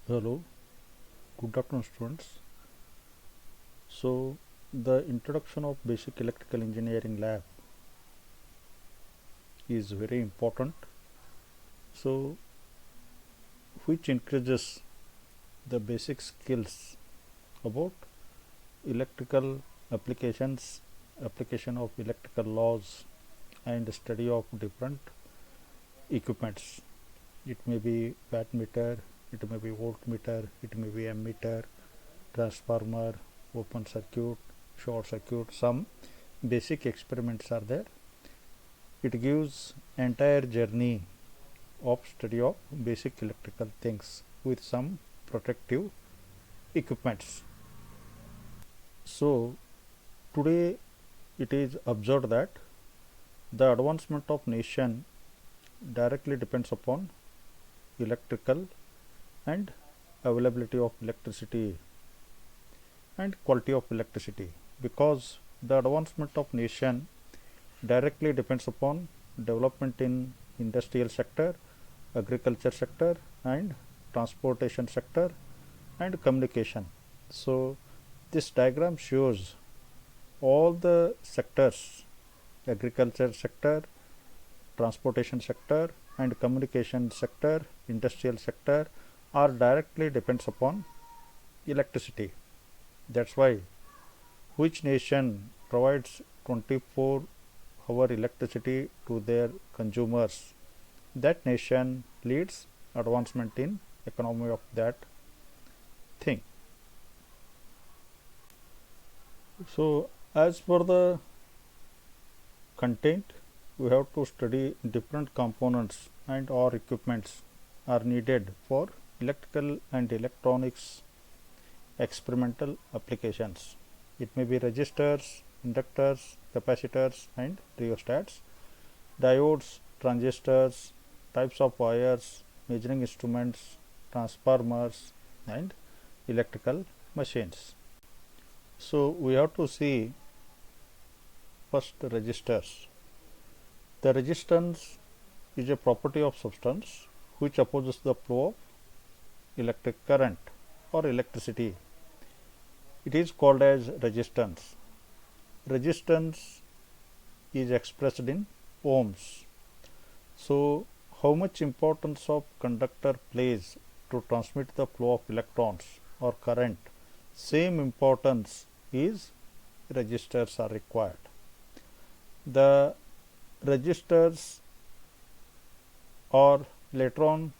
Hello, good afternoon students. So the introduction of basic electrical engineering lab is very important. So which increases the basic skills about electrical applications, application of electrical laws and study of different equipments. It may be watt meter, it may be voltmeter, it may be ammeter, transformer, open circuit, short circuit. Some basic experiments are there. It gives entire journey of study of basic electrical things with some protective equipments. So today it is observed that the advancement of nation directly depends upon electrical and availability of electricity and quality of electricity, because the advancement of nation directly depends upon development in industrial sector, agriculture sector and transportation sector and communication. So this diagram shows all the sectors: agriculture sector, transportation sector and communication sector, industrial sector are directly depends upon electricity. That's why which nation provides 24-hour electricity to their consumers, that nation leads advancement in economy of that thing. So as for the content, we have to study different components and or equipments are needed for electrical and electronics experimental applications. It may be resistors, inductors, capacitors and rheostats, diodes, transistors, types of wires, measuring instruments, transformers and electrical machines. So we have to see first resistors. The resistance is a property of substance which opposes the flow of electric current or electricity. It is called as resistance. Resistance is expressed in ohms. So how much importance of conductor plays to transmit the flow of electrons or current, same importance is resistors are required. The resistors, or later on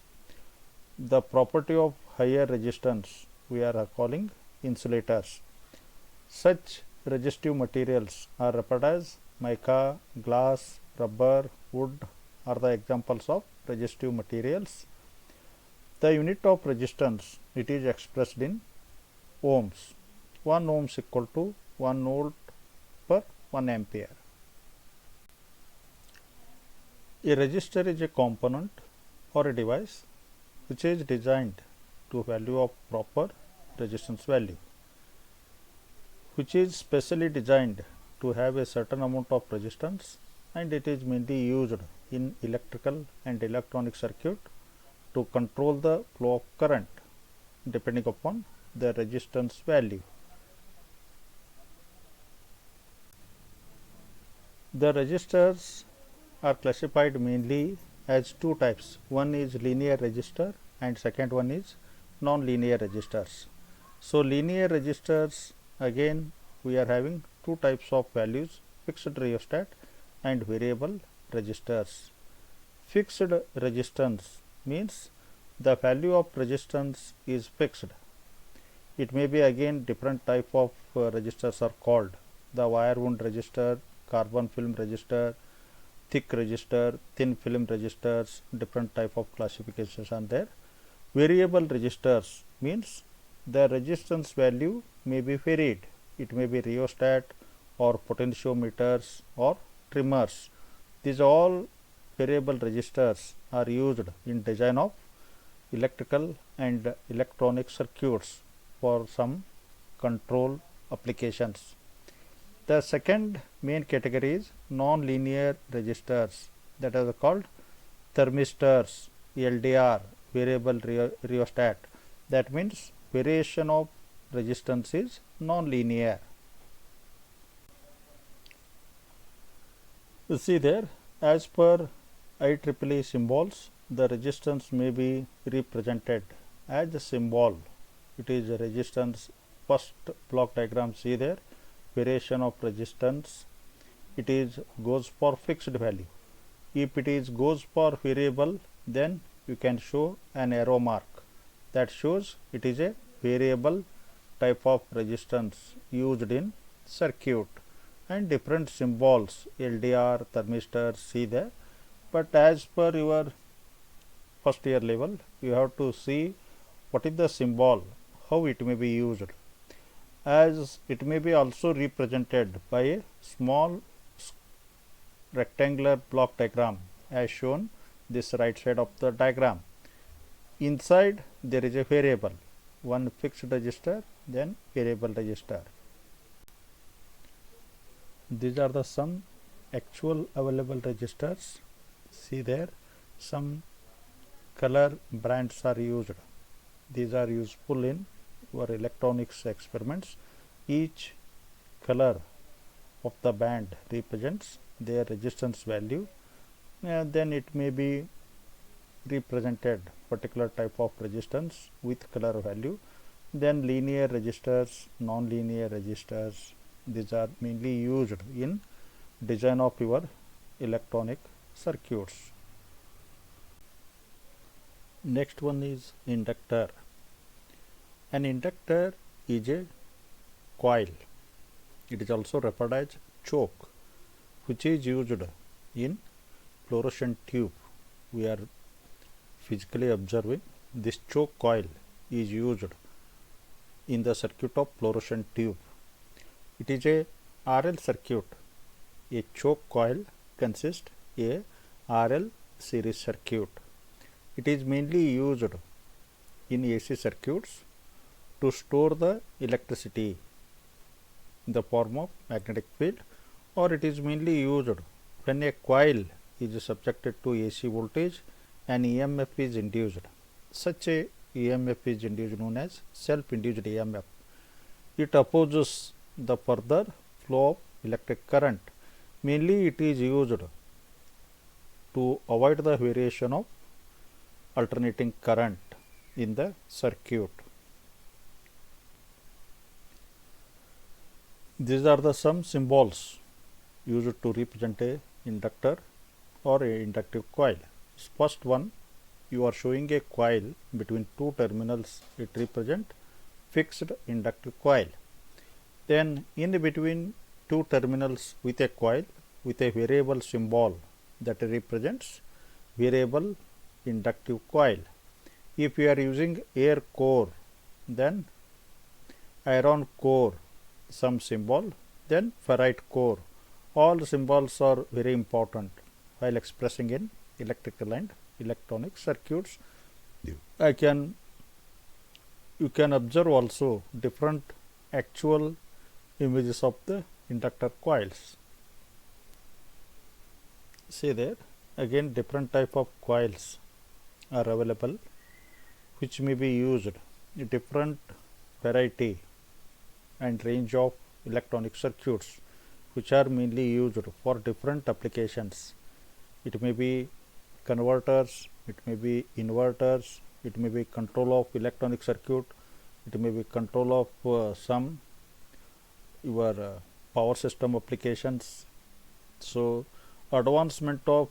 the property of higher resistance, we are calling insulators. Such resistive materials are referred as mica, glass, rubber, wood are the examples of resistive materials. The unit of resistance, it is expressed in ohms. 1 ohms equal to 1 volt per 1 ampere. A resistor is a component or a device which is designed to value of proper resistance value, which is specially designed to have a certain amount of resistance, and it is mainly used in electrical and electronic circuit to control the flow of current depending upon the resistance value. The resistors are classified mainly as two types. One is linear resistor and second one is non-linear resistors. So linear resistors, again we are having two types of values: fixed rheostat and variable resistors. Fixed resistance means the value of resistance is fixed. It may be again different type of resistors are called: the wire wound resistor, carbon film resistor, thick resistor, thin film resistors, different type of classifications are there. Variable resistors means the resistance value may be varied. It may be rheostat or potentiometers or trimmers. These all variable resistors are used in design of electrical and electronic circuits for some control applications. The second main category is non-linear resistors, that are called thermistors, LDR, variable rheostat. That means variation of resistance is non-linear. You see there, as per IEEE symbols, the resistance may be represented as a symbol. It is a resistance. First block diagram, see there, variation of resistance. It is goes for fixed value. If it is goes for variable, then you can show an arrow mark that shows it is a variable type of resistance used in circuit, and different symbols LDR, thermistor, see there. But as per your first year level, you have to see what is the symbol, how it may be used, as it may be also represented by a small rectangular block diagram as shown this right side of the diagram. Inside there is a variable, one fixed resistor, then variable resistor. These are the some actual available resistors. See there, some color brands are used. These are useful in your electronics experiments. Each color of the band represents their resistance value, and then it may be represented particular type of resistance with color value. Then linear resistors, non-linear resistors, these are mainly used in design of your electronic circuits. Next one is inductor. An inductor is a coil. It is also referred as choke, which is used in fluorescent tube. We are physically observing this choke coil is used in the circuit of fluorescent tube. It is a RL circuit. A choke coil consists a RL series circuit. It is mainly used in AC circuits to store the electricity in the form of magnetic field, or it is mainly used when a coil is subjected to AC voltage and EMF is induced. Such a EMF is induced known as self-induced EMF. It opposes the further flow of electric current. Mainly it is used to avoid the variation of alternating current in the circuit. These are the some symbols used to represent a inductor or a inductive coil. First one, you are showing a coil between two terminals. It represents fixed inductive coil. Then in between two terminals with a coil with a variable symbol that represents variable inductive coil. If you are using air core, then iron core, some symbol, then ferrite core. All symbols are very important while expressing in electrical and electronic circuits. You can observe also different actual images of the inductor coils. See there, again different type of coils are available which may be used in different variety and range of electronic circuits, which are mainly used for different applications. It may be converters, it may be inverters, it may be control of electronic circuit, it may be control of some your power system applications. So advancement of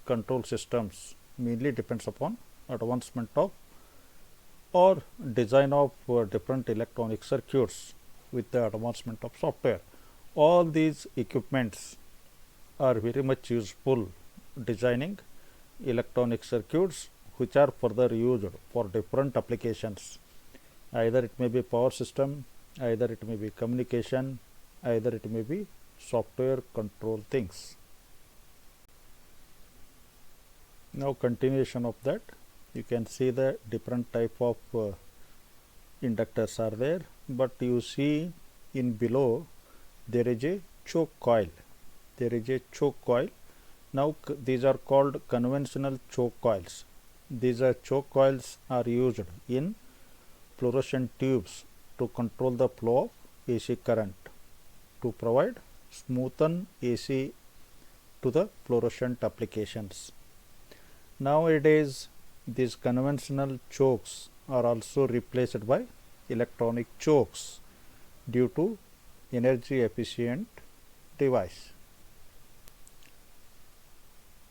control systems mainly depends upon advancement of or design of different electronic circuits with the advancement of software. All these equipments are very much useful designing electronic circuits which are further used for different applications. Either it may be power system, either it may be communication, either it may be software control things. Now continuation of that, you can see the different type of inductors are there, but you see in below there is a choke coil. There is a choke coil. Now these are called conventional choke coils. These choke coils are used in fluorescent tubes to control the flow of AC current to provide smoothen AC to the fluorescent applications. Nowadays, these conventional chokes are also replaced by electronic chokes due to energy efficient device.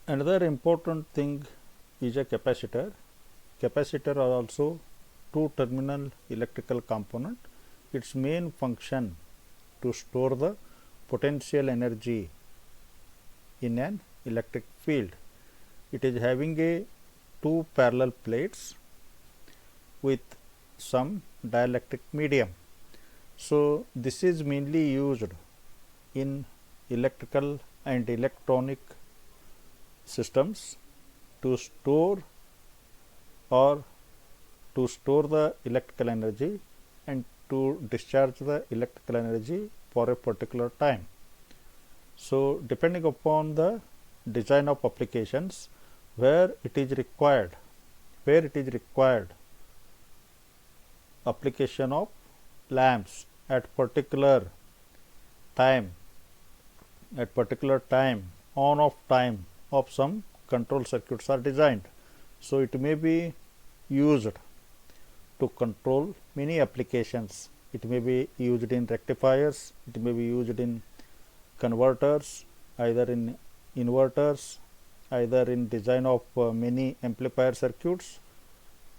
Another important thing is a capacitor. Capacitor are also two terminal electrical component. Its main function to store the potential energy in an electric field. It is having a two parallel plates with some dielectric medium. So, this is mainly used in electrical and electronic systems to store the electrical energy and to discharge the electrical energy for a particular time. So, depending upon the design of applications where it is required application of lamps at particular time on off time of some control circuits are designed. So, it may be used to control many applications. It may be used in rectifiers, it may be used in converters, either in inverters, either in design of many amplifier circuits.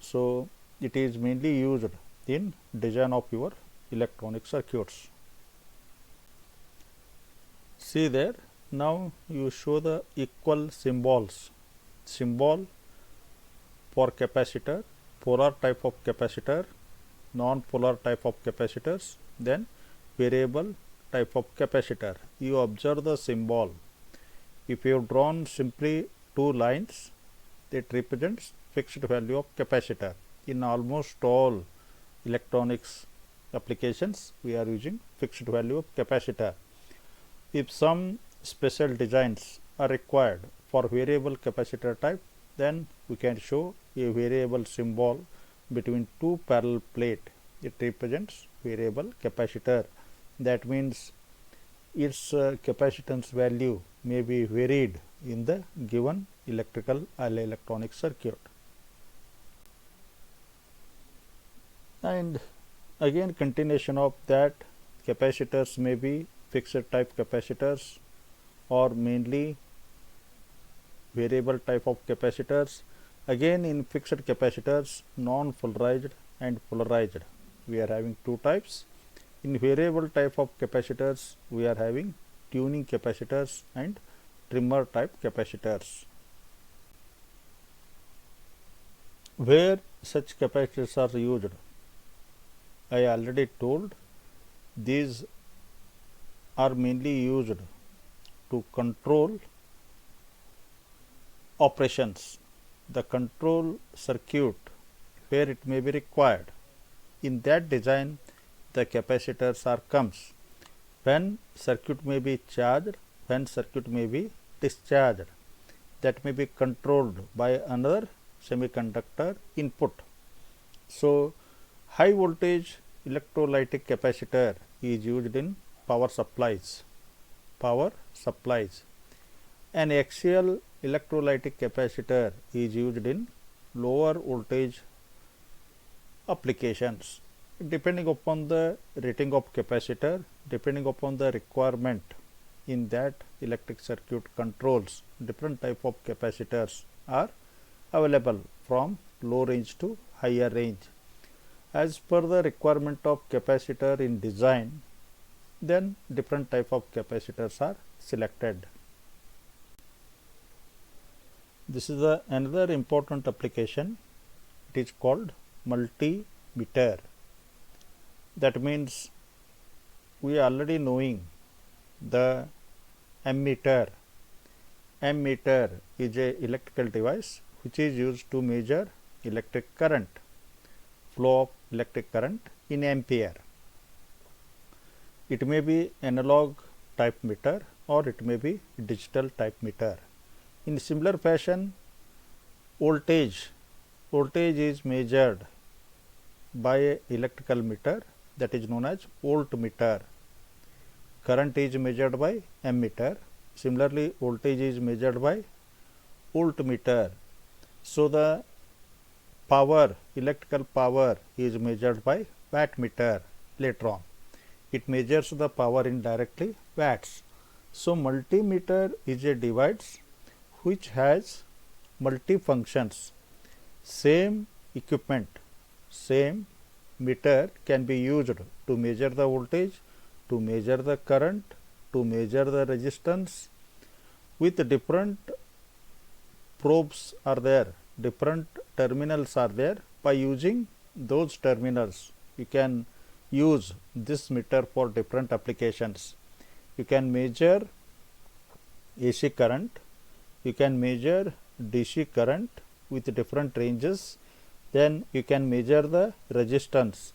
So, it is mainly used in design of your electronic circuits. See there, now you show the equal symbols. Symbol for capacitor, polar type of capacitor, non-polar type of capacitors, then variable type of capacitor. You observe the symbol. If you have drawn simply two lines, it represents fixed value of capacitor. In almost all electronics applications, we are using fixed value of capacitor. If some special designs are required for variable capacitor type, then we can show a variable symbol between two parallel plate. It represents variable capacitor. That means its capacitance value may be varied in the given electrical or electronic circuit. And again, continuation of that, capacitors may be fixed type capacitors or mainly variable type of capacitors. Again, in fixed capacitors, non-polarized and polarized, we are having two types. In variable type of capacitors, we are having tuning capacitors and trimmer type capacitors. Where such capacitors are used, I already told, these are mainly used to control operations, the control circuit where it may be required. In that design, the capacitors are comes when circuit may be charged, when circuit may be discharged. That may be controlled by another semiconductor input. So, high voltage electrolytic capacitor is used in power supplies. An axial electrolytic capacitor is used in lower voltage applications. Depending upon the rating of capacitor, depending upon the requirement in that electric circuit controls, different type of capacitors are available from low range to higher range. As per the requirement of capacitor in design, then different type of capacitors are selected. This is another important application. It is called multimeter. That means we are already knowing the ammeter. Ammeter is a electrical device which is used to measure electric current, flow of electric current in ampere. It may be analog type meter or it may be digital type meter. In similar fashion, voltage voltage is measured by a electrical meter, that is known as voltmeter. Current is measured by ammeter. Similarly, voltage is measured by voltmeter. So the power, electrical power, is measured by wattmeter later on. It measures the power in directly watts. So multimeter is a device which has multi functions. Same equipment, same meter can be used to measure the voltage, to measure the current, to measure the resistance. With different probes are there, different terminals are there. By using those terminals, you can use this meter for different applications. You can measure AC current, you can measure DC current with different ranges. Then you can measure the resistance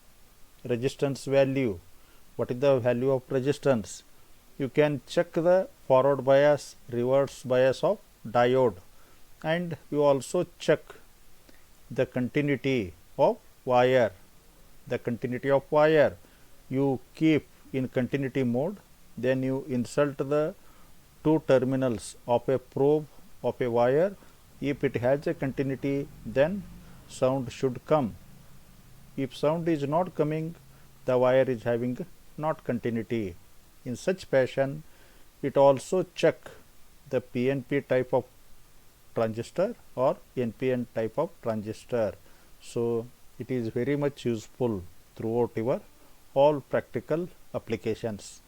value. What is the value of resistance? You can check the forward bias, reverse bias of diode, and you also check the continuity of wire. The continuity of wire you keep in continuity mode, then you insert the two terminals of a probe of a wire. If it has a continuity, then sound should come. If sound is not coming, the wire is having not continuity. In such fashion, it also check the PNP type of transistor or NPN type of transistor. So it is very much useful throughout your all practical applications.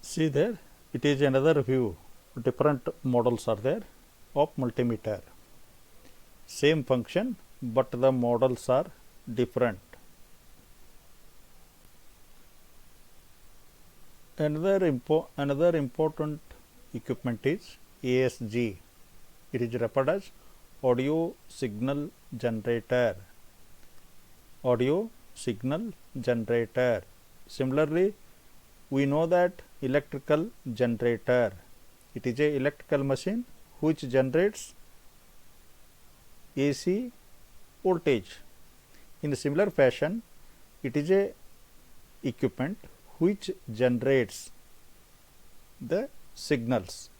See there, it is another view. Different models are there of multimeter. Same function, but the models are different. Another important equipment is ASG. It is referred as audio signal generator. Audio signal generator. Similarly, we know that electrical generator. It is a electrical machine which generates AC voltage. In a similar fashion, it is a equipment which generates the signals,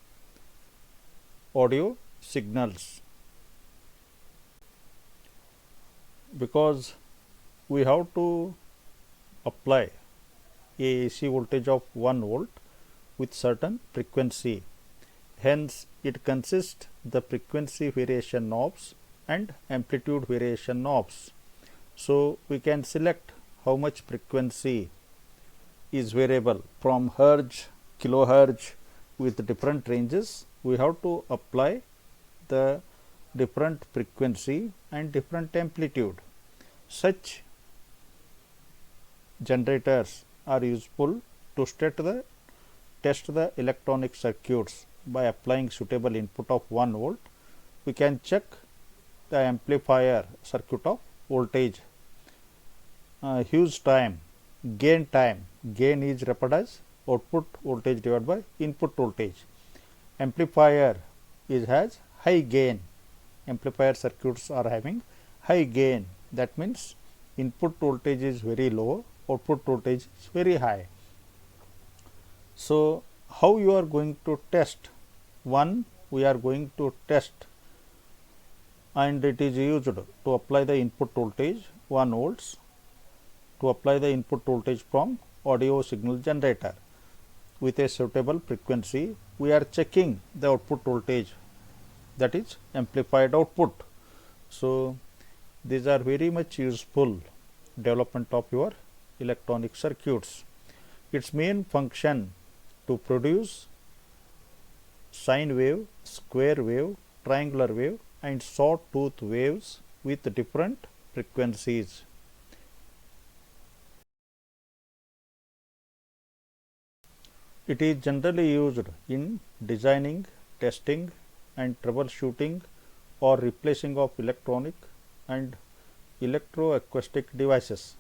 audio signals. Because we have to apply a AC voltage of 1 volt with certain frequency. Hence, it consists the frequency variation knobs and amplitude variation knobs. So we can select how much frequency is variable from hertz, kilohertz with different ranges. We have to apply the different frequency and different amplitude. Such generators are useful to test the electronic circuits. By applying suitable input of 1 volt, we can check the amplifier circuit of voltage. Huge time, gain time. Gain is referred as output voltage divided by input voltage. Amplifier has high gain. Amplifier circuits are having high gain. That means input voltage is very low, output voltage is very high. So how you are going to test? One, we are going to test, and it is used to apply the input voltage 1 volts, to apply the input voltage from audio signal generator with a suitable frequency. We are checking the output voltage, that is amplified output. So these are very much useful development of your electronic circuits. Its main function to produce sine wave, square wave, triangular wave and sawtooth waves with different frequencies. It is generally used in designing, testing and troubleshooting or replacing of electronic and electroacoustic devices.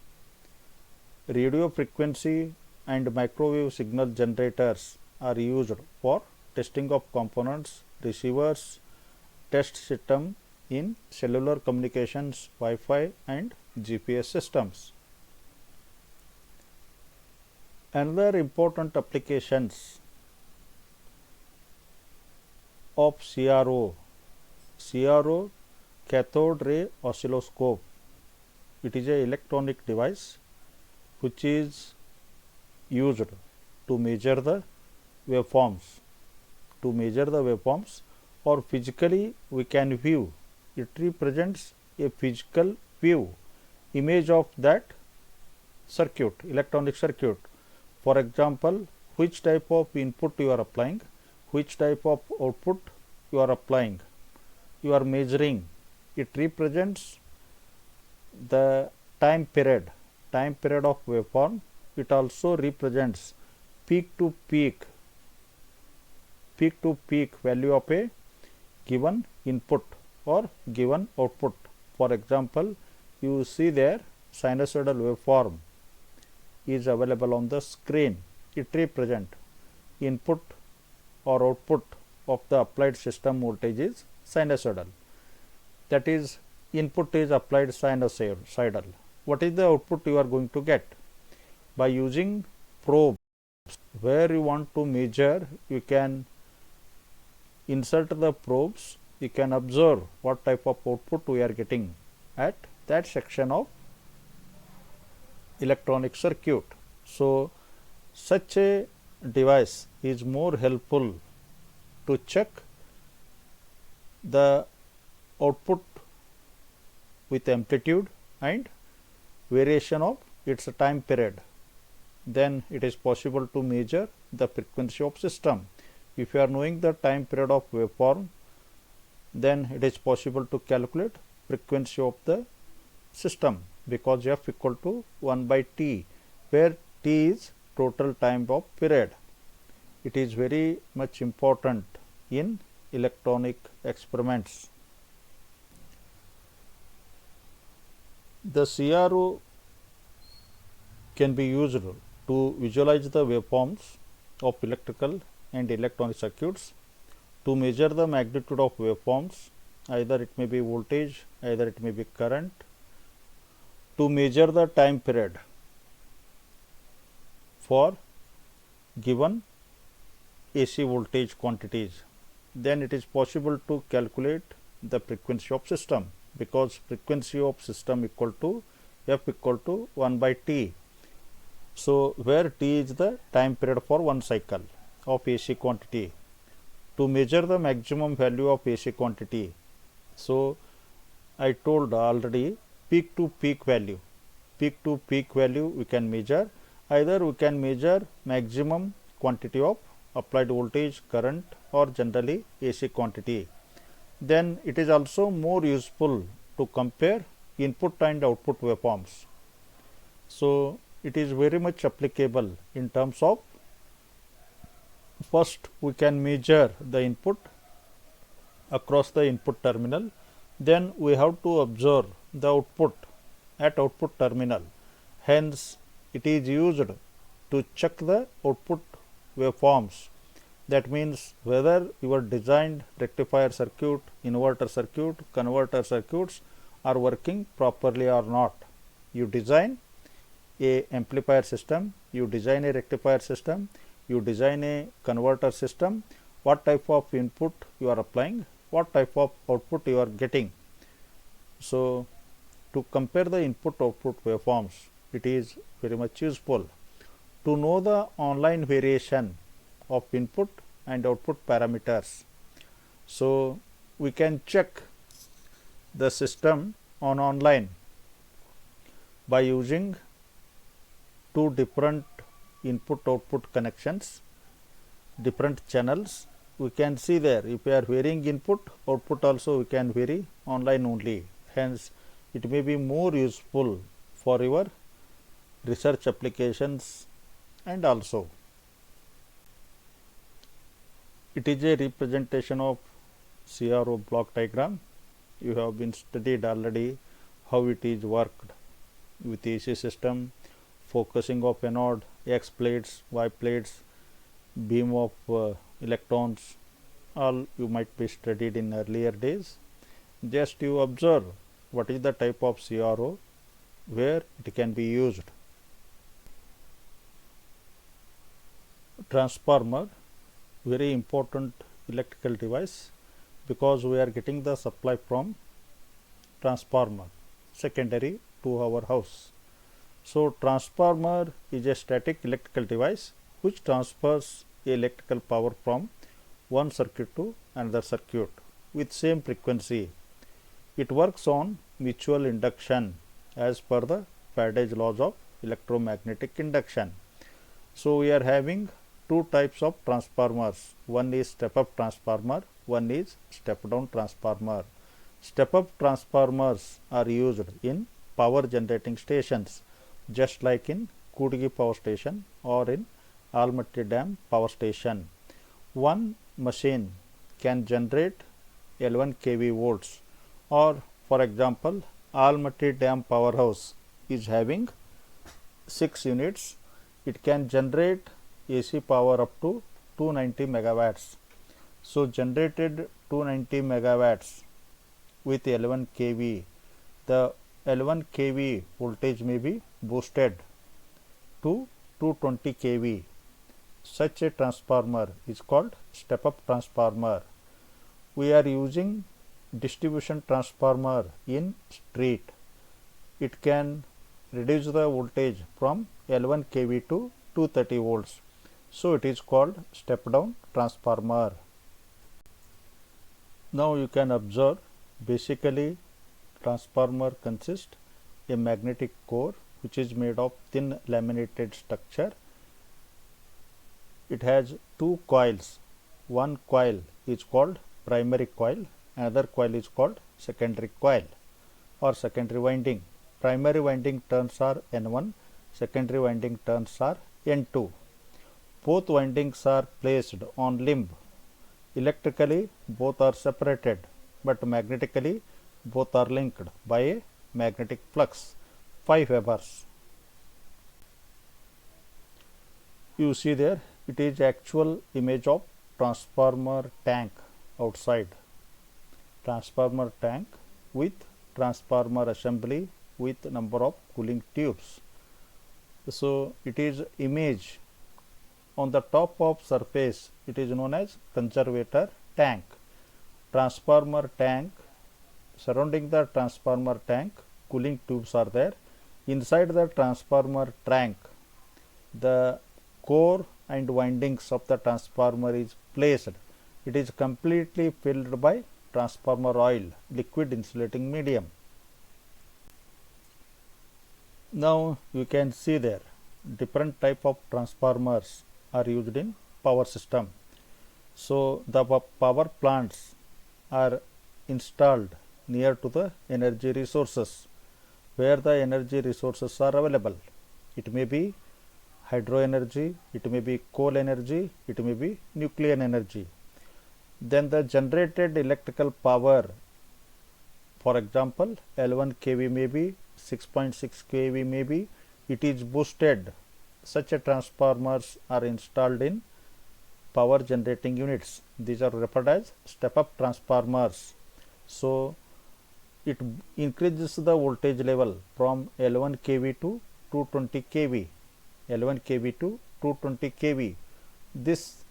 Radio frequency and microwave signal generators are used for testing of components, receivers, test system in cellular communications, Wi-Fi and GPS systems. Another important applications of CRO, cathode ray oscilloscope. It is a electronic device which is used to measure the waveforms. Or physically we can view. It represents a physical view image of that circuit, electronic circuit. For example, which type of input you are applying, which type of output you are applying, you are measuring. It represents the time period of waveform. It also represents peak to peak value of a given input or given output. For example, you see there sinusoidal waveform is available on the screen. It represents input or output of the applied system voltage is sinusoidal. That is, input is applied sinusoidal. What is the output you are going to get? By using probe, where you want to measure, you can insert the probes. You can observe what type of output we are getting at that section of electronic circuit. So, such a device is more helpful to check the output with amplitude and variation of its time period. Then it is possible to measure the frequency of system. If you are knowing the time period of waveform, then it is possible to calculate frequency of the system, because f equal to 1 by t, where t is total time of period. It is very much important in electronic experiments. The CRO can be used to visualize the waveforms of electrical and electronic circuits, to measure the magnitude of waveforms, either it may be voltage, either it may be current, to measure the time period for given AC voltage quantities. Then it is possible to calculate the frequency of system, because frequency of system equal to f equal to 1 by t. So, where t is the time period for one cycle of AC quantity, to measure the maximum value of AC quantity. So, I told already peak to peak value we can measure. Either we can measure maximum quantity of applied voltage, current, or generally AC quantity. Then it is also more useful to compare input and output waveforms. So, it is very much applicable in terms of, first we can measure the input across the input terminal, then we have to observe the output at output terminal. Hence, it is used to check the output waveforms. That means whether your designed rectifier circuit, inverter circuit, converter circuits are working properly or not. You design a amplifier system, you design a rectifier system, you design a converter system, what type of input you are applying, what type of output you are getting. So, to compare the input output waveforms, it is very much useful. To know the online variation of input and output parameters. So, we can check the system on online by using two different input output connections, different channels. We can see there, if we are varying input, output also we can vary online only. Hence, it may be more useful for your research applications, and also it is a representation of CRO block diagram. You have been studied already how it is worked with AC system, focusing of anode, X plates, Y plates, beam of electrons, all you might be studied in earlier days. Just you observe what is the type of CRO where it can be used. Transformer, very important electrical device, because we are getting the supply from transformer secondary to our house. So transformer is a static electrical device which transfers electrical power from one circuit to another circuit with same frequency. It works on mutual induction as per the Faraday's laws of electromagnetic induction. So we are having two types of transformers. One is step up transformer, one is step down transformer. Step up transformers are used in power generating stations, just like in Kudgi power station or in Almaty Dam power station. One machine can generate L1 kV volts, or for example Almaty Dam powerhouse is having 6 units. It can generate AC power up to 290 megawatts. So generated 290 megawatts with L1 kV, the L1 kV voltage may be boosted to 220 kV. Such a transformer is called step up transformer. We are using distribution transformer in street. It can reduce the voltage from L1 kV to 230 volts. So it is called step down transformer. Now you can observe, basically transformer consists a magnetic core which is made of thin laminated structure. It has two coils. One coil is called primary coil, another coil is called secondary coil or secondary winding. Primary winding turns are N1, secondary winding turns are N2. Both windings are placed on limb. Electrically both are separated, but magnetically both are linked by a magnetic flux 5 Webers. You see there, it is actual image of transformer tank outside. Transformer tank with transformer assembly with number of cooling tubes. So it is image on the top of surface. It is known as conservator tank. Transformer tank, surrounding the transformer tank cooling tubes are there. Inside the transformer tank, the core and windings of the transformer is placed. It is completely filled by transformer oil, liquid insulating medium. Now you can see there different type of transformers are used in power system. So the power plants are installed near to the energy resources, where the energy resources are available. It may be hydro energy, it may be coal energy, it may be nuclear energy. Then the generated electrical power, for example L1 kV may be 6.6 kV may be, it is boosted. Such a transformers are installed in power generating units. These are referred as step up transformers. So it increases the voltage level from L1 kV to 220 kV, L1 kV to 220 kV. This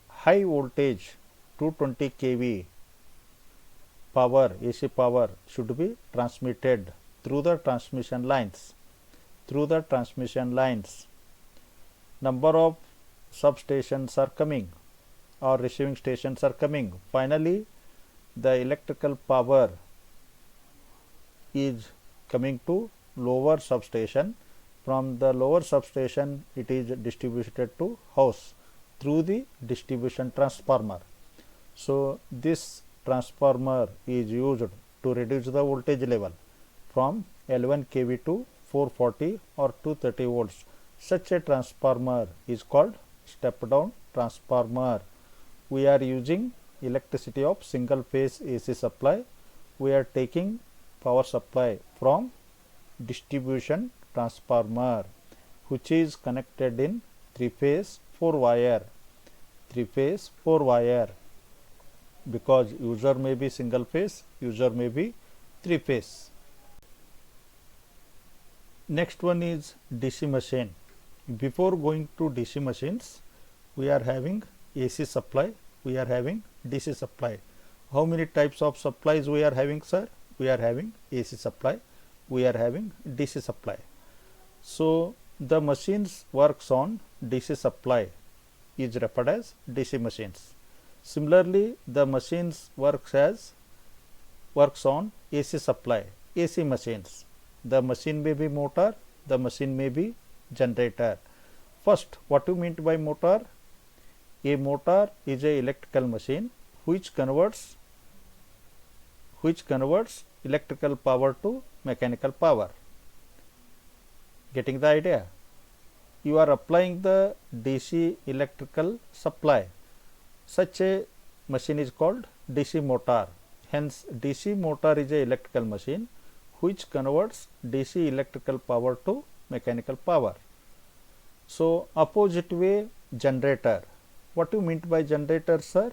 high voltage 220 kV power, AC power, should be transmitted through the transmission lines. Number of substations are coming or receiving stations are coming. Finally the electrical power is coming to lower substation. From the lower substation it is distributed to house through the distribution transformer. So this transformer is used to reduce the voltage level from L1 kV to 440 or 230 volts. Such a transformer is called step down transformer. We are using electricity of single phase AC supply. We are taking power supply from distribution transformer, which is connected in 3 phase 4 wire. because user may be single phase, user may be three phase. Next one is DC machine. Before going to DC machines, we are having AC supply, we are having DC supply. How many types of supplies we are having, sir? We are having AC supply, we are having DC supply. So the machines works on DC supply is referred as DC machines. Similarly, the machines works on AC supply, AC machines. The machine may be motor, the machine may be generator. First, what you mean by motor? A motor is a electrical machine which converts electrical power to mechanical power. Getting the idea? You are applying the DC electrical supply. Such a machine is called DC motor. Hence, DC motor is a electrical machine which converts DC electrical power to mechanical power. So, opposite way, generator. What do you mean by generator, sir?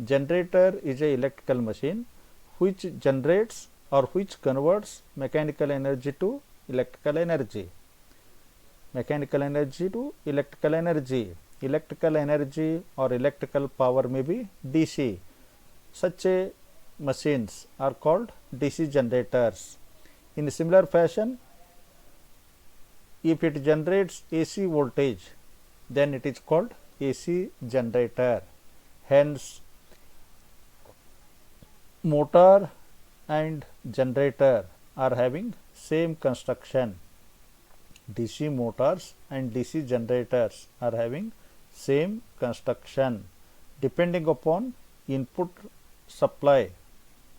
Generator is a electrical machine which generates or which converts mechanical energy to electrical energy. Mechanical energy to electrical energy. Electrical energy or electrical power may be DC. Such a machines are called DC generators. In a similar fashion, if it generates AC voltage, then it is called AC generator. Hence, motor and generator are having same construction. DC motors and DC generators are having same construction. Depending upon input supply,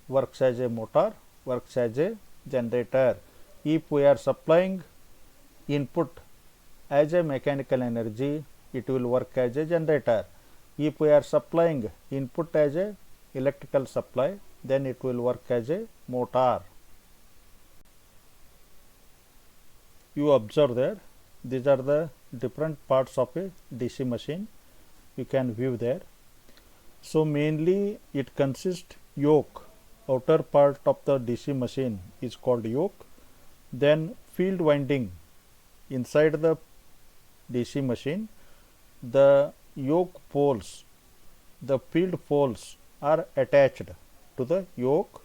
works as a motor, works as a generator. If we are supplying input as a mechanical energy, it will work as a generator. If we are supplying input as a electrical supply, then it will work as a motor. You observe there, these are the different parts of a DC machine. You can view there. So mainly it consists yoke. Outer part of the DC machine is called yoke. Then field winding. Inside the DC machine, the yoke poles, the field poles are attached to the yoke.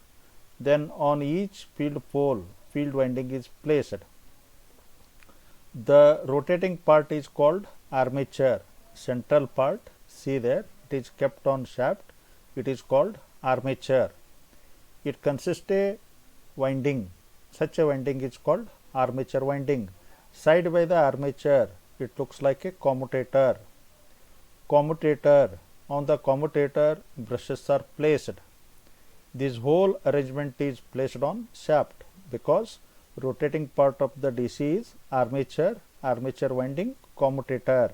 Then on each field pole, field winding is placed. The rotating part is called armature. Central part, see there, it is kept on shaft. It is called armature. It consists a winding. Such a winding is called armature winding. Side by the armature, it looks like a commutator. Commutator. On the commutator, brushes are placed. This whole arrangement is placed on shaft because rotating part of the DC is armature, armature winding, commutator.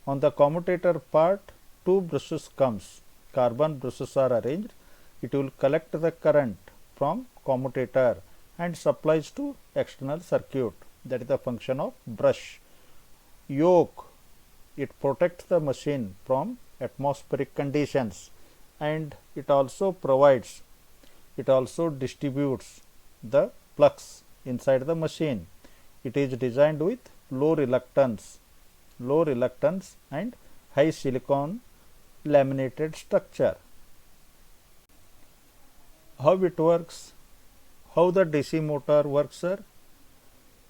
On the commutator part, two brushes comes. Carbon brushes are arranged. It will collect the current from commutator and supplies to external circuit. That is the function of brush. Yoke. It protects the machine from atmospheric conditions and it also distributes the flux inside the machine. It is designed with low reluctance and high silicon laminated structure. How it works? How the DC motor works, sir?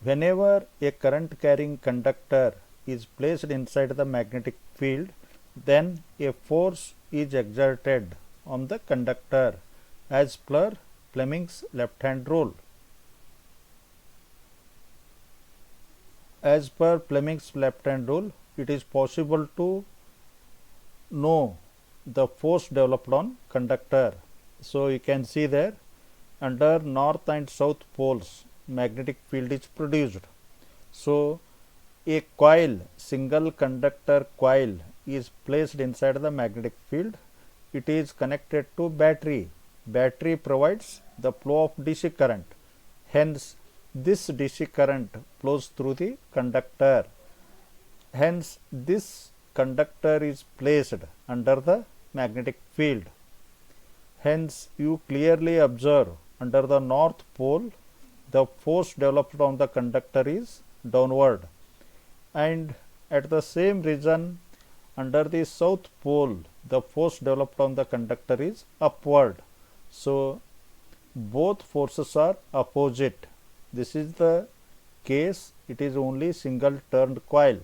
Whenever a current carrying conductor is placed inside the magnetic field, then a force is exerted on the conductor as per Fleming's left-hand rule. As per Fleming's left-hand rule, it is possible to know the force developed on conductor. So you can see there, under north and south poles, magnetic field is produced. So a coil, single conductor coil is placed inside the magnetic field. It is connected to battery. Battery provides the flow of DC current. Hence, this DC current flows through the conductor. Hence, this conductor is placed under the magnetic field. Hence, you clearly observe under the north pole the force developed on the conductor is downward, and at the same region under the south pole the force developed on the conductor is upward. So, both forces are opposite. This is the case, it is only single turned coil.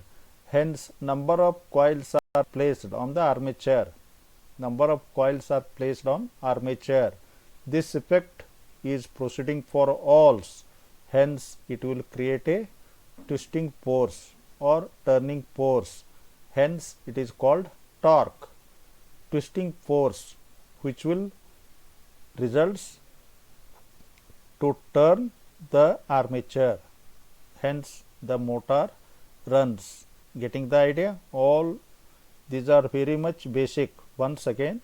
Hence, number of coils are placed on the armature. Number of coils are placed on armature. This effect is proceeding for alls. Hence, it will create a twisting force or turning force. Hence, it is called torque. Twisting force which will results to turn the armature. Hence, the motor runs. Getting the idea? All these are very much basic. Once again,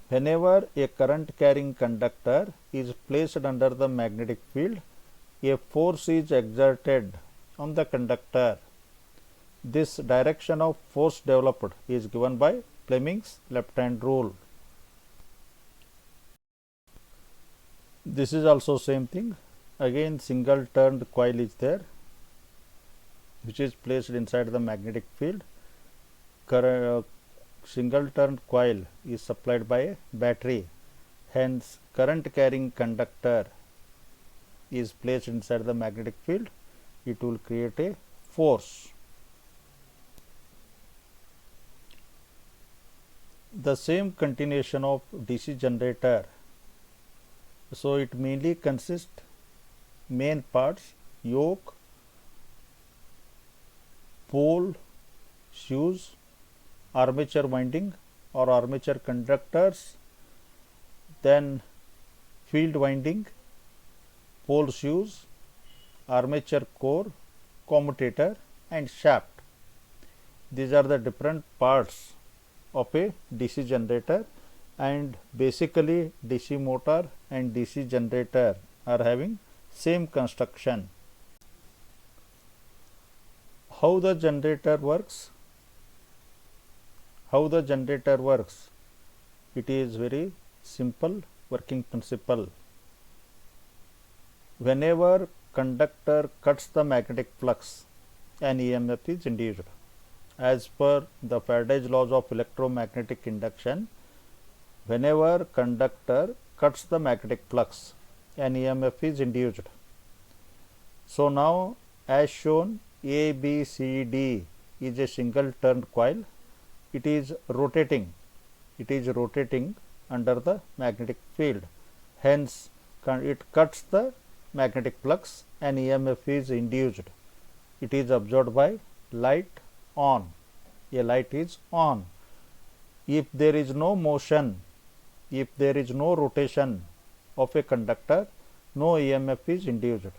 whenever a current carrying conductor is placed under the magnetic field, a force is exerted on the conductor. This direction of force developed is given by Fleming's left hand rule. This is also same thing. Again, single turned coil is there which is placed inside the magnetic field. Single turned coil is supplied by a battery. Hence, current carrying conductor is placed inside the magnetic field. It will create a force. The same continuation of DC generator. So, it mainly consists main parts: yoke, pole, shoes, armature winding or armature conductors, then field winding, pole shoes, armature core, commutator and shaft. These are the different parts of a DC generator, and basically DC motor and DC generator are having same construction. How the generator works? How the generator works? It is very simple working principle. Whenever conductor cuts the magnetic flux, an EMF is induced. As per the Faraday's laws of electromagnetic induction, whenever conductor cuts the magnetic flux, an EMF is induced. So, now as shown, A, B, C, D is a single turned coil. It is rotating. It is rotating under the magnetic field. Hence, it cuts the magnetic flux and EMF is induced. It is observed by light on. A light is on. If there is no motion, if there is no rotation of a conductor, no EMF is induced.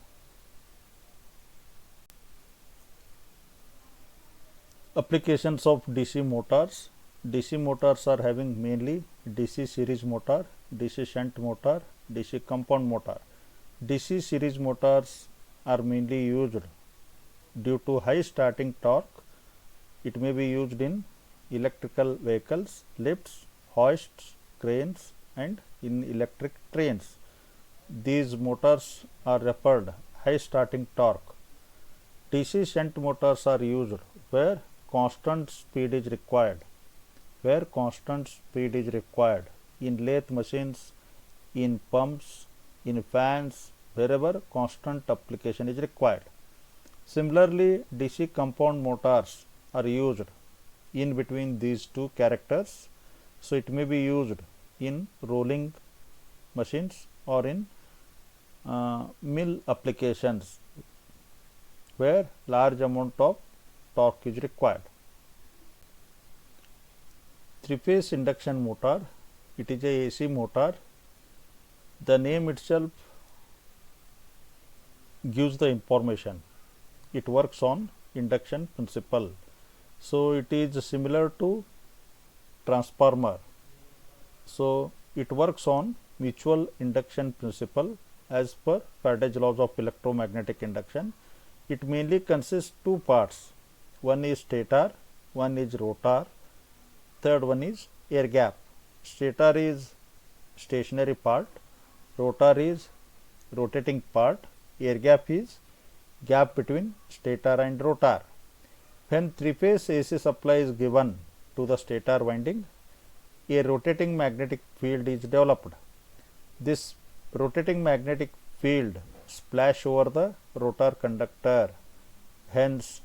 Applications of DC motors. DC motors are having mainly DC series motor, DC shunt motor, DC compound motor. DC series motors are mainly used due to high starting torque. It may be used in electrical vehicles, lifts, hoists, cranes and in electric trains. These motors are referred high starting torque. DC shunt motors are used where constant speed is required. Where constant speed is required in lathe machines, in pumps, in fans, wherever constant application is required. Similarly, DC compound motors are used in between these two characters. So, it may be used in rolling machines or in mill applications where large amount of torque is required. Three-phase induction motor, it is a AC motor. The name itself gives the information. It works on induction principle. So, it is similar to transformer. So, it works on mutual induction principle as per Faraday's laws of electromagnetic induction. It mainly consists two parts. One is stator, one is rotor, third one is air gap. Stator is stationary part, rotor is rotating part, air gap is gap between stator and rotor. When three-phase AC supply is given to the stator winding, a rotating magnetic field is developed. This rotating magnetic field splash over the rotor conductor. Hence,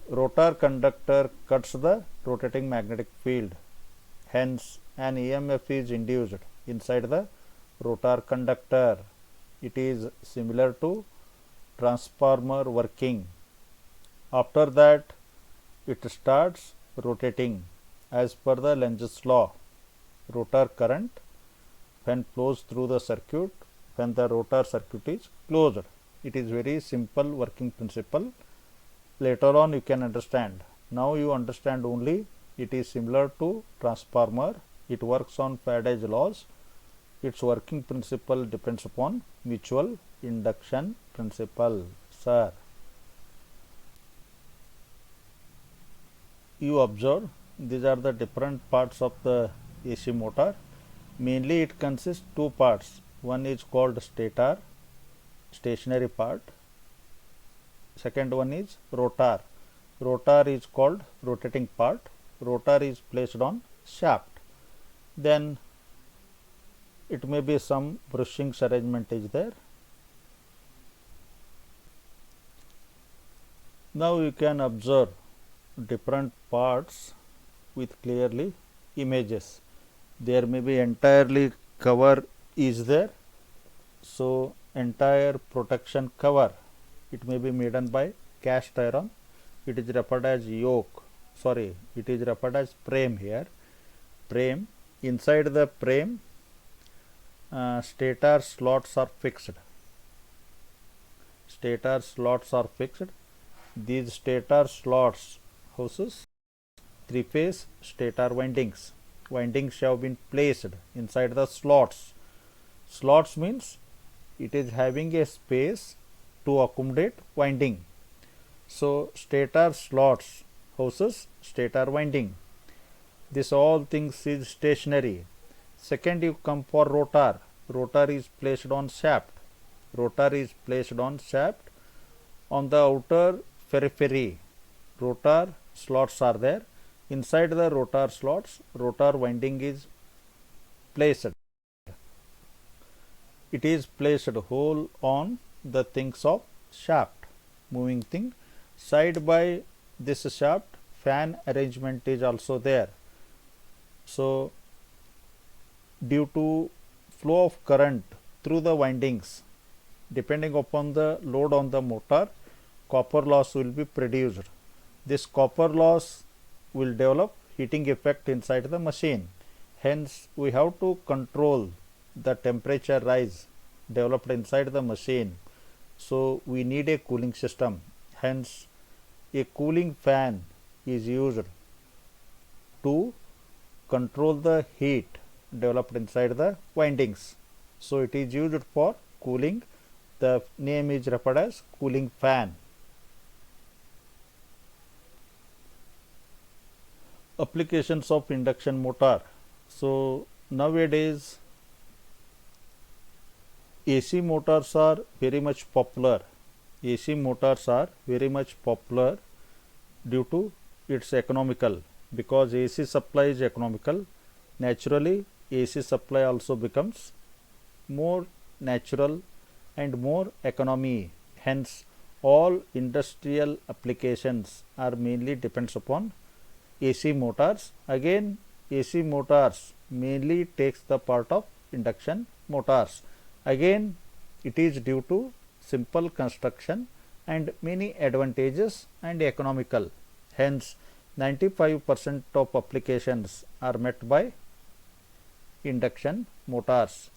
rotor conductor cuts the rotating magnetic field. Hence, an EMF is induced inside the rotor conductor. It is similar to transformer working. After that, it starts rotating as per the Lenz's law. Rotor current when flows through the circuit when the rotor circuit is closed. It is very simple working principle. Later on you can understand. Now you understand only it is similar to transformer. It works on Faraday's laws. Its working principle depends upon mutual induction principle. Sir, you observe these are the different parts of the AC motor. Mainly it consists two parts. One is called stator, stationary part. Second one is rotor. Rotor is called rotating part. Rotor is placed on shaft. Then it may be some bushings arrangement is there. Now you can observe different parts with clearly images. There may be entirely cover is there. So entire protection cover, it may be made by cast iron. It is referred as yoke. Sorry, it is referred as frame here. Frame. Inside the frame, stator slots are fixed. Stator slots are fixed. These stator slots houses three-phase stator windings. Windings have been placed inside the slots. Slots means it is having a space to accommodate winding. So stator slots houses stator winding. This all things is stationary. Second, you come for rotor. Rotor is placed on shaft. Rotor is placed on shaft. On the outer periphery, rotor slots are there. Inside the rotor slots, rotor winding is placed. It is placed whole on the things of shaft, moving thing. Side by this shaft, fan arrangement is also there. So due to flow of current through the windings, depending upon the load on the motor, copper loss will be produced. This copper loss will develop heating effect inside the machine. Hence, we have to control the temperature rise developed inside the machine. So, we need a cooling system. Hence, a cooling fan is used to control the heat developed inside the windings. So, it is used for cooling. The name is referred as cooling fan. Applications of induction motor. So nowadays AC motors are very much popular. AC motors are very much popular due to its economical. Because AC supply is economical, naturally AC supply also becomes more natural and more economy. Hence all industrial applications are mainly depends upon AC motors. Again, AC motors mainly takes the part of induction motors. Again, it is due to simple construction and many advantages and economical. Hence, 95% of applications are met by induction motors.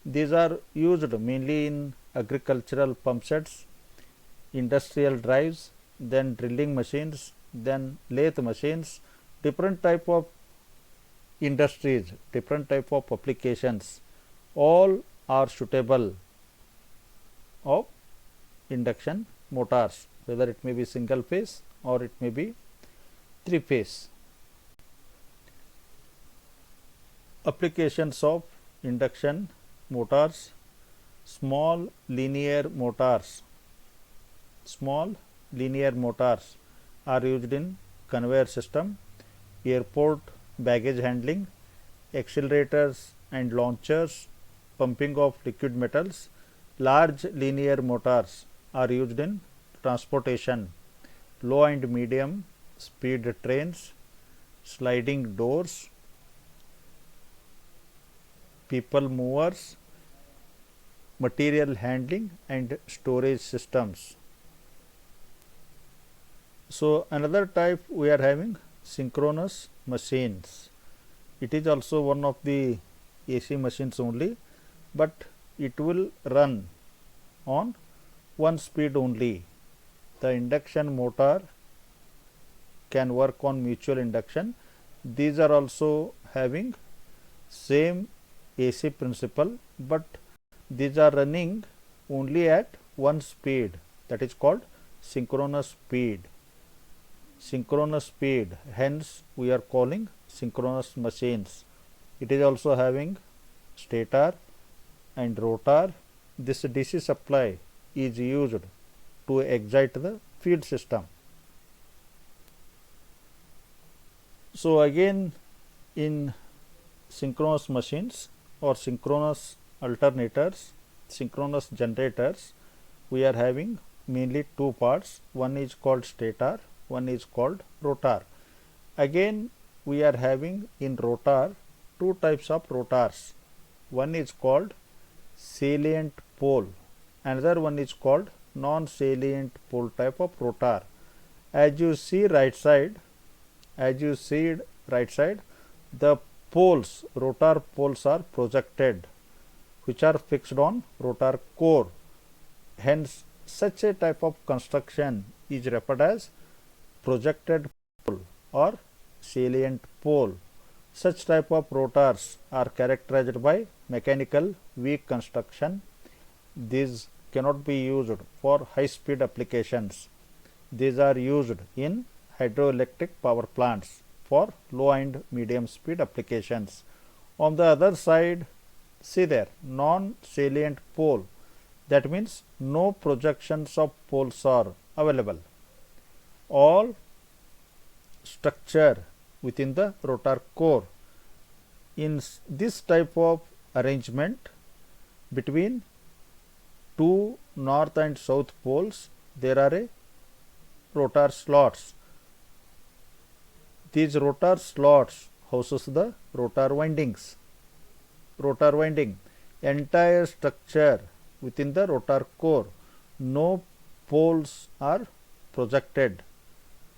These are used mainly in agricultural pump sets, industrial drives, then drilling machines, then lathe machines, different type of industries, different type of applications, all are suitable of induction motors, whether it may be single phase or it may be three phase. Applications of induction motors, small linear motors. Small linear motors are used in conveyor system, airport baggage handling, accelerators and launchers, pumping of liquid metals. Large linear motors are used in transportation, low and medium speed trains, sliding doors, people movers, material handling and storage systems. So, another type we are having synchronous machines. It is also one of the AC machines only, but it will run on one speed only. The induction motor can work on mutual induction. These are also having same AC principle, but these are running only at one speed, that is called synchronous speed. Synchronous speed, hence we are calling synchronous machines. It is also having stator and rotor. This DC supply is used to excite the field system. So, again in synchronous machines or synchronous alternators, synchronous generators, we are having mainly two parts. One is called stator, one is called rotor. Again we are having in rotor two types of rotors. One is called salient pole, another one is called non-salient pole type of rotor. As you see right side, the poles, rotor poles are projected, which are fixed on rotor core. Hence, such a type of construction is referred as projected pole or salient pole. Such type of rotors are characterized by mechanical weak construction. These cannot be used for high speed applications. These are used in hydroelectric power plants for low and medium speed applications. On the other side, see there, non-salient pole, that means no projections of poles are available. All structure within the rotor core. In this type of arrangement, between two north and south poles there are a rotor slots. These rotor slots houses the rotor windings. Rotor winding, entire structure within the rotor core, no poles are projected,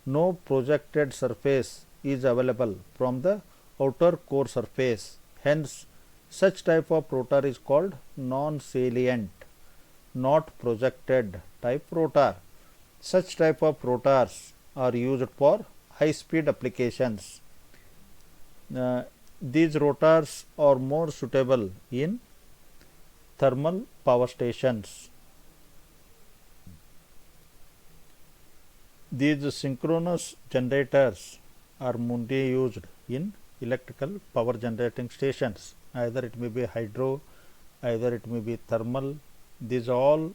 no projected surface is available from the outer core surface. Hence, such type of rotor is called non-salient, not projected type rotor. Such type of rotors are used for high speed applications. These rotors are more suitable in thermal power stations. These synchronous generators are mainly used in electrical power generating stations. Either it may be hydro, either it may be thermal. These all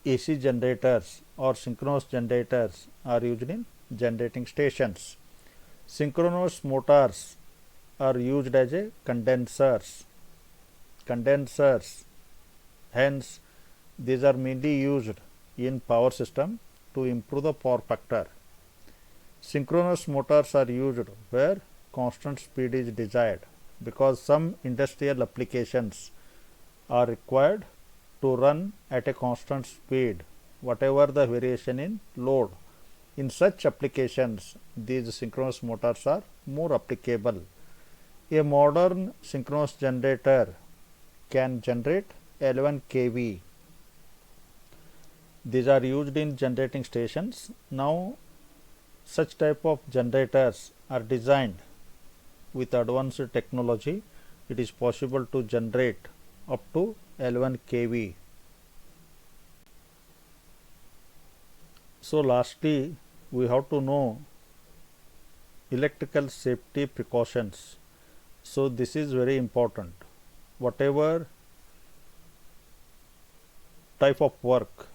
AC generators or synchronous generators are used in generating stations. Synchronous motors are used as a condensers. Hence, these are mainly used in power system to improve the power factor. Synchronous motors are used where constant speed is desired, because some industrial applications are required to run at a constant speed, whatever the variation in load. In such applications, these synchronous motors are more applicable. A modern synchronous generator can generate 11 kV. These are used in generating stations. Now, such type of generators are designed with advanced technology. It is possible to generate up to 11 kV. So, lastly, we have to know electrical safety precautions. So this is very important. Whatever type of work,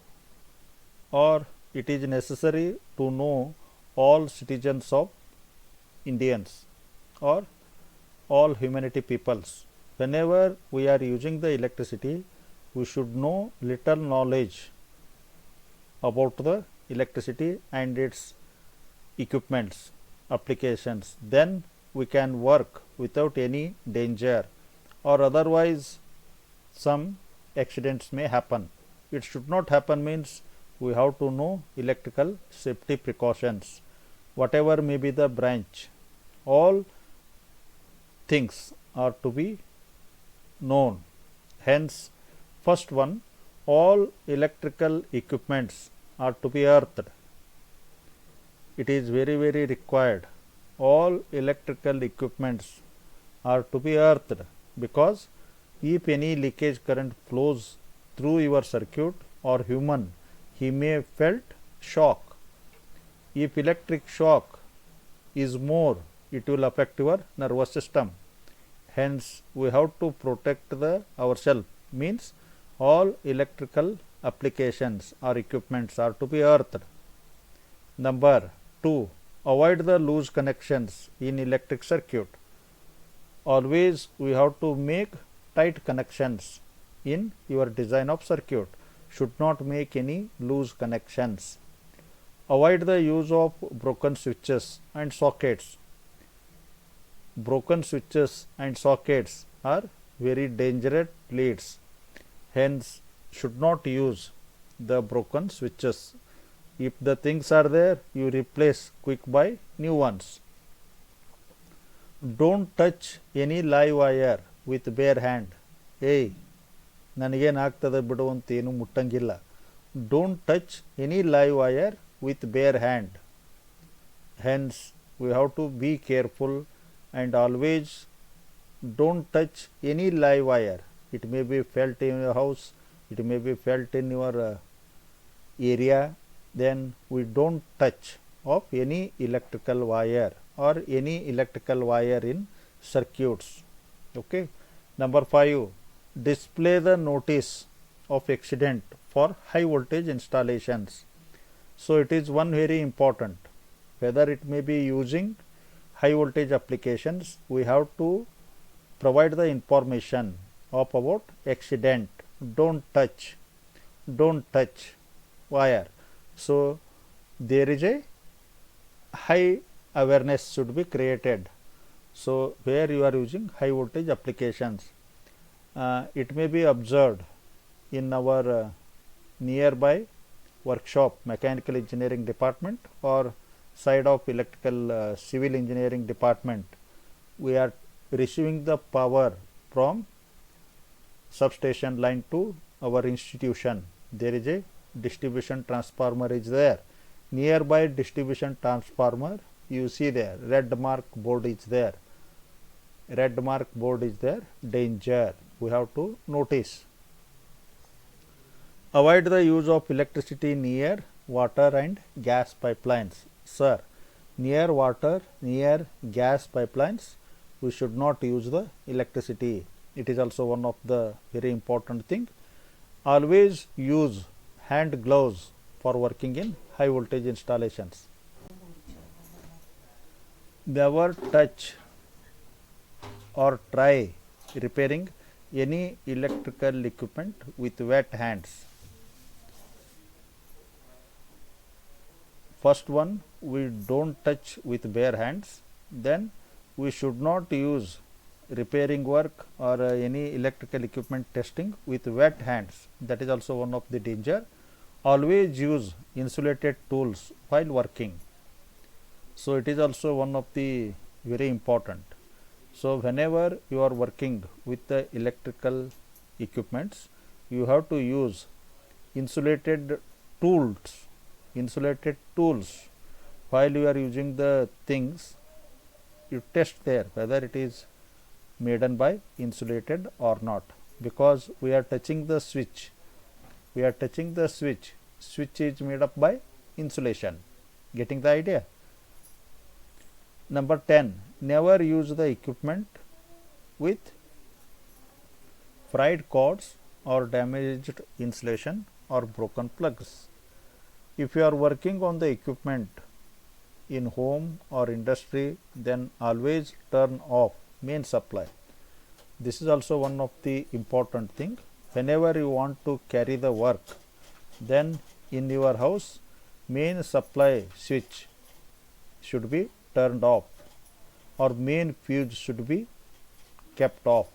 or it is necessary to know all citizens of Indians or all humanity peoples. Whenever we are using the electricity, we should know little knowledge about the electricity and its equipments, applications. Then we can work without any danger, or otherwise some accidents may happen. It should not happen means we have to know electrical safety precautions. Whatever may be the branch, all things are to be known. Hence, first one, all electrical equipments are to be earthed. It is very required. All electrical equipments are to be earthed, because if any leakage current flows through your circuit or human, he may felt shock. If electric shock is more, it will affect your nervous system. Hence, we have to protect ourselves. Means all electrical applications or equipments are to be earthed. Number 2. Avoid the loose connections in electric circuit. Always we have to make tight connections in your design of circuit. Should not make any loose connections. Avoid the use of broken switches and sockets. Broken switches and sockets are very dangerous leads. Hence, should not use the broken switches. If the things are there, you replace quick by new ones. Don't touch any live wire with bare hand. Hey, ನನಗೇನು ಆಗ್ತದೆ ಬಿಡು ಅಂತ ಏನು ಮುಟ್ಟಂಗಿಲ್ಲ. Don't touch any live wire with bare hand. Hence, we have to be careful and always don't touch any live wire. It may be felt in your house, it may be felt in your area. Then we don't touch of any electrical wire or any electrical wire in circuits. Okay. Number 5. Display the notice of accident for high voltage installations. So it is one very important. Whether it may be using high voltage applications, we have to provide the information of about accident. Don't touch wire. So there is a high awareness should be created. So where you are using high voltage applications, it may be observed in our nearby workshop, mechanical engineering department or side of electrical civil engineering department. We are receiving the power from substation line to our institution. There is a distribution transformer is there. Nearby distribution transformer, you see there red mark board is there. Red mark board is there. Danger. We have to notice. Avoid the use of electricity near water and gas pipelines. Sir, near water, near gas pipelines, we should not use the electricity. It is also one of the very important thing. Always use hand gloves for working in high voltage installations. Never touch or try repairing any electrical equipment with wet hands. First one, we don't touch with bare hands. Then we should not use repairing work or any electrical equipment testing with wet hands. That is also one of the danger. Always use insulated tools while working. So it is also one of the very important. So whenever you are working with the electrical equipments, you have to use insulated tools. While you are using the things, you test there whether it is made by insulated or not, because we are touching the switch. Switch is made up by insulation. Getting the idea? Number 10. Never use the equipment with fried cords or damaged insulation or broken plugs. If you are working on the equipment in home or industry, then always turn off main supply. This is also one of the important thing. Whenever you want to carry the work, then in your house main supply switch should be turned off or main fuse should be kept off.